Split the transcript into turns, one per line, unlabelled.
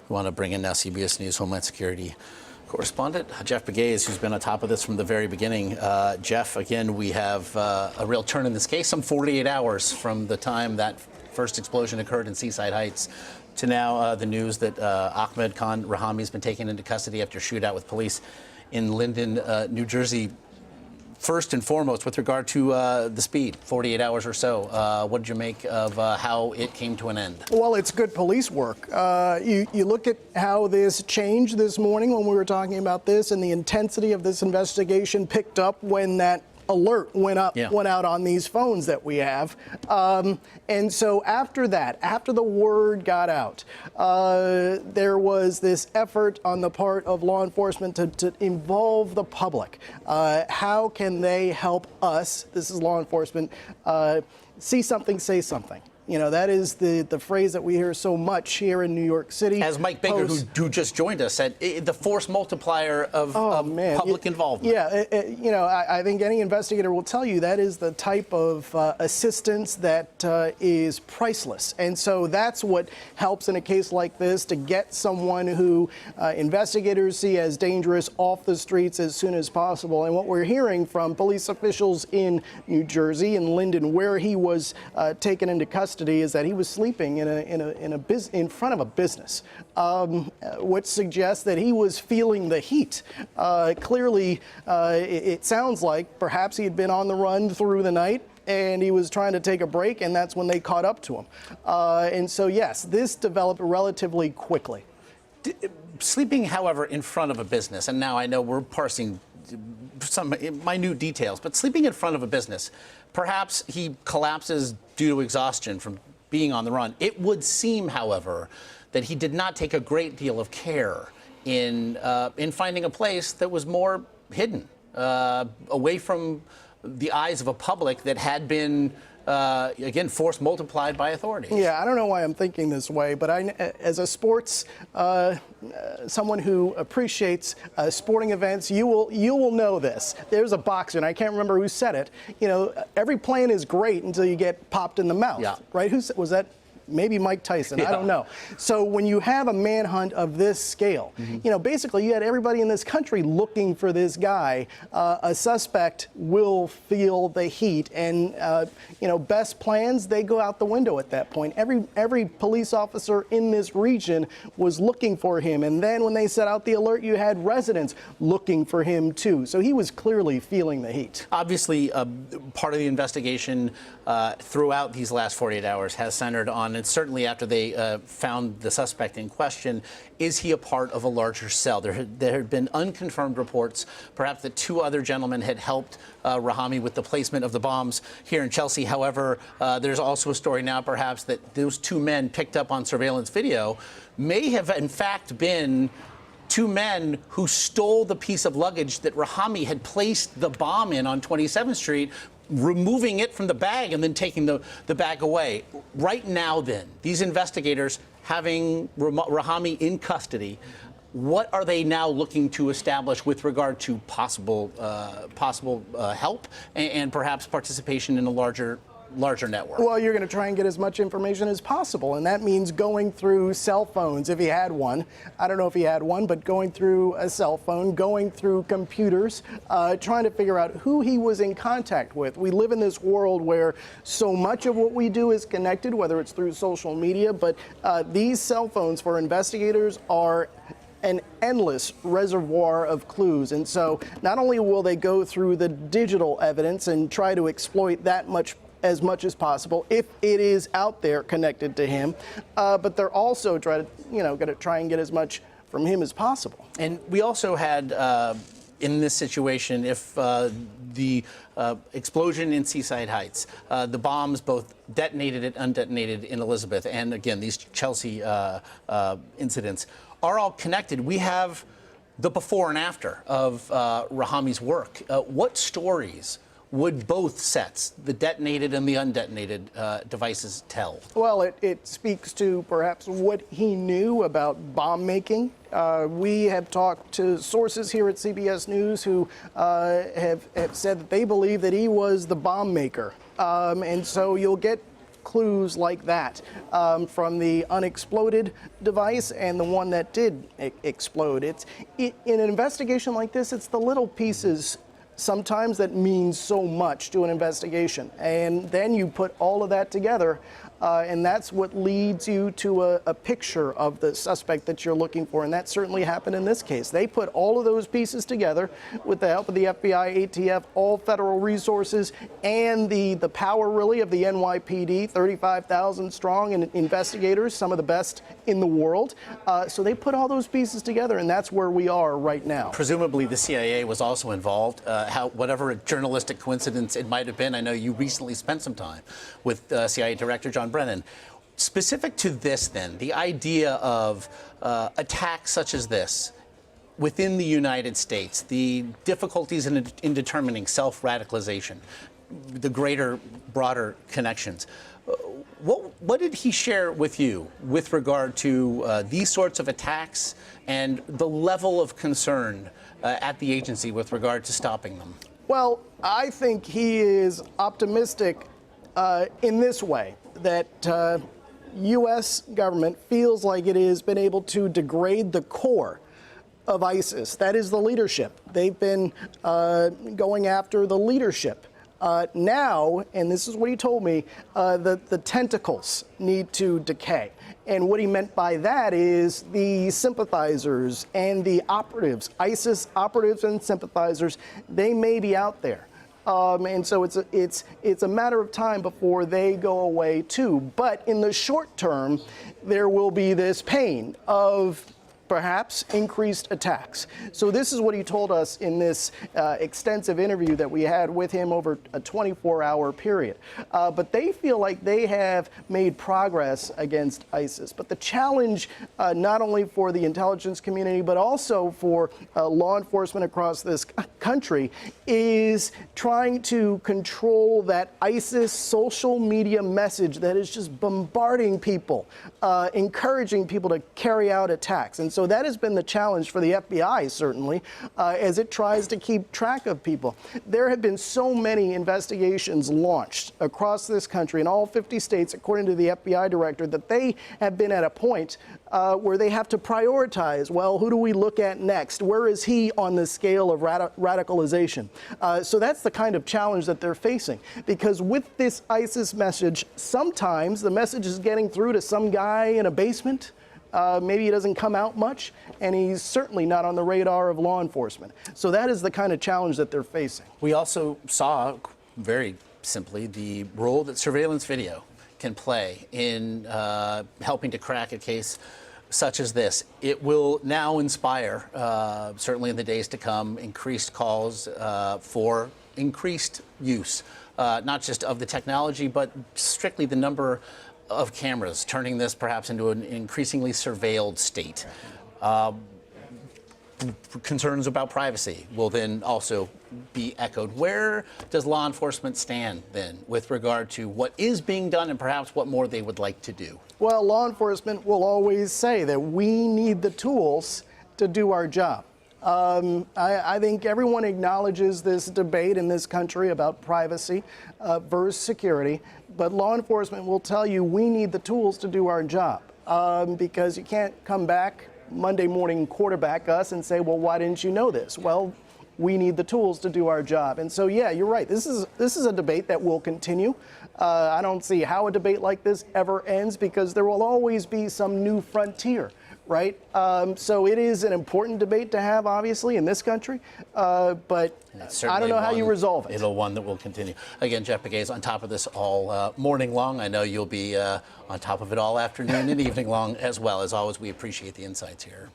We want to bring in now CBS News Homeland Security correspondent Jeff Pegues, who's been on top of this from the very beginning. Jeff, again, we have a real turn in this case, some 48 hours from the time that first explosion occurred in Seaside Heights to now the news that Ahmed Khan Rahami has been taken into custody after a shootout with police in Linden, New Jersey. First and foremost, with regard to the speed, 48 hours or so, what did you make of how it came to an end?
Well, it's good police work. You look at how this changed this morning when we were talking about this, and the intensity of this investigation picked up when that alert went out on these phones that we have. And so after that, after the word got out, there was this effort on the part of law enforcement to involve the public. How can they help us, this is law enforcement, see something, say something? You know, that is the phrase that we hear so much here in New York City.
As Mike Baker, who just joined us, said, the force multiplier of public involvement.
Yeah, you know, I think any investigator will tell you that is the type of assistance that is priceless. And so that's what helps in a case like this, to get someone who investigators see as dangerous off the streets as soon as possible. And what we're hearing from police officials in New Jersey, in Linden, where he was taken into custody, is that he was sleeping in front of a business, which suggests that he was feeling the heat. Clearly, it sounds like perhaps he had been on the run through the night, and he was trying to take a break, and that's when they caught up to him. And so, yes, this developed relatively quickly.
Sleeping, however, in front of a business, and now I know we're parsing some minute details, but sleeping in front of a business, perhaps he collapses due to exhaustion from being on the run. It would seem, however, that he did not take a great deal of care in finding a place that was more hidden, away from the eyes of a public that had been again, force multiplied by authorities.
Yeah, I don't know why I'm thinking this way, but as a sports, someone who appreciates sporting events, you will know this. There's a boxer, and I can't remember who said it. You know, every plan is great until you get popped in the mouth.
Yeah.
Right? Was that? Maybe Mike Tyson, I don't know. So when you have a manhunt of this scale, you know, basically you had everybody in this country looking for this guy. A suspect will feel the heat, and you know, best plans, they go out the window at that point. Every police officer in this region was looking for him, and then when they set out the alert, you had residents looking for him too. So he was clearly feeling the heat.
Obviously, part of the investigation throughout these last 48 hours has centered on, and certainly after they found the suspect in question, is he a part of a larger cell? There had been unconfirmed reports, perhaps that two other gentlemen had helped Rahami with the placement of the bombs here in Chelsea. However, there's also a story now, perhaps, that those two men picked up on surveillance video may have, in fact, been two men who stole the piece of luggage that Rahami had placed the bomb in on 27th Street, removing it from the bag and then taking the bag away. Right now, then, these investigators having Rahami in custody, what are they now looking to establish with regard to possible help and perhaps participation in a larger network?
Well, you're going to try and get as much information as possible, and that means going through cell phones, if he had one. I don't know if he had one, but going through a cell phone, going through computers, trying to figure out who he was in contact with. We live in this world where so much of what we do is connected, whether it's through social media, but these cell phones for investigators are an endless reservoir of clues. And so not only will they go through the digital evidence and try to exploit that as much as possible if it is out there connected to him, but they're also going to try and get as much from him as possible.
And we also had in this situation, if the explosion in Seaside Heights, the bombs both detonated and undetonated in Elizabeth, and again, these Chelsea incidents are all connected. We have the before and after of Rahami's work. What stories would both sets, the detonated and the undetonated devices, tell?
Well, it speaks to perhaps what he knew about bomb making. We have talked to sources here at CBS News who have said that they believe that he was the bomb maker. And so you'll get clues like that from the unexploded device and the one that did explode. In an investigation like this, it's the little pieces sometimes that means so much to an investigation. And then you put all of that together, and that's what leads you to a picture of the suspect that you're looking for. And that certainly happened in this case. They put all of those pieces together with the help of the FBI, ATF, all federal resources, and the power really of the NYPD, 35,000 strong and investigators, some of the best in the world. So they put all those pieces together, and that's where we are right now.
Presumably the CIA was also involved. Whatever journalistic coincidence it might have been, I know you recently spent some time with CIA Director John Brennan. Specific to this, then, the idea of attacks such as this within the United States, the difficulties in determining self-radicalization, the greater, broader connections. What did he share with you with regard to these sorts of attacks and the level of concern at the agency with regard to stopping them?
Well, I think he is optimistic in this way, that U.S. government feels like it has been able to degrade the core of ISIS. That is the leadership. They've been going after the leadership. Now, and this is what he told me, the tentacles need to decay. And what he meant by that is the sympathizers and the operatives, ISIS operatives and sympathizers, they may be out there. And so it's a matter of time before they go away too. But in the short term, there will be this pain of perhaps increased attacks. So this is what he told us in this extensive interview that we had with him over a 24-hour period. But they feel like they have made progress against ISIS. But the challenge, not only for the intelligence community, but also for law enforcement across this country, is trying to control that ISIS social media message that is just bombarding people, encouraging people to carry out attacks. And so that has been the challenge for the FBI, certainly, as it tries to keep track of people. There have been so many investigations launched across this country in all 50 states, according to the FBI director, that they have been at a point where they have to prioritize, well, who do we look at next? Where is he on the scale of radicalization? So that's the kind of challenge that they're facing. Because with this ISIS message, sometimes the message is getting through to some guy in a basement. Maybe he doesn't come out much, and he's certainly not on the radar of law enforcement. So that is the kind of challenge that they're facing.
We also saw, very simply, the role that surveillance video can play in helping to crack a case such as this. It will now inspire, certainly in the days to come, increased calls for increased use, not just of the technology, but strictly the number of cameras, turning this perhaps into an increasingly surveilled state. Concerns about privacy will then also be echoed. Where does law enforcement stand then with regard to what is being done and perhaps what more they would like to do?
Well, law enforcement will always say that we need the tools to do our job. I think everyone acknowledges this debate in this country about privacy versus security, but law enforcement will tell you we need the tools to do our job because you can't come back Monday morning quarterback us and say, well, why didn't you know this? Well, we need the tools to do our job. And so, yeah, you're right. This is a debate that will continue. I don't see how a debate like this ever ends because there will always be some new frontier. Right? So it is an important debate to have, obviously, in this country, but I don't know how you resolve it.
It'll one that will continue. Again, Jeff Pegues on top of this all morning long. I know you'll be on top of it all afternoon and evening long as well. As always, we appreciate the insights here.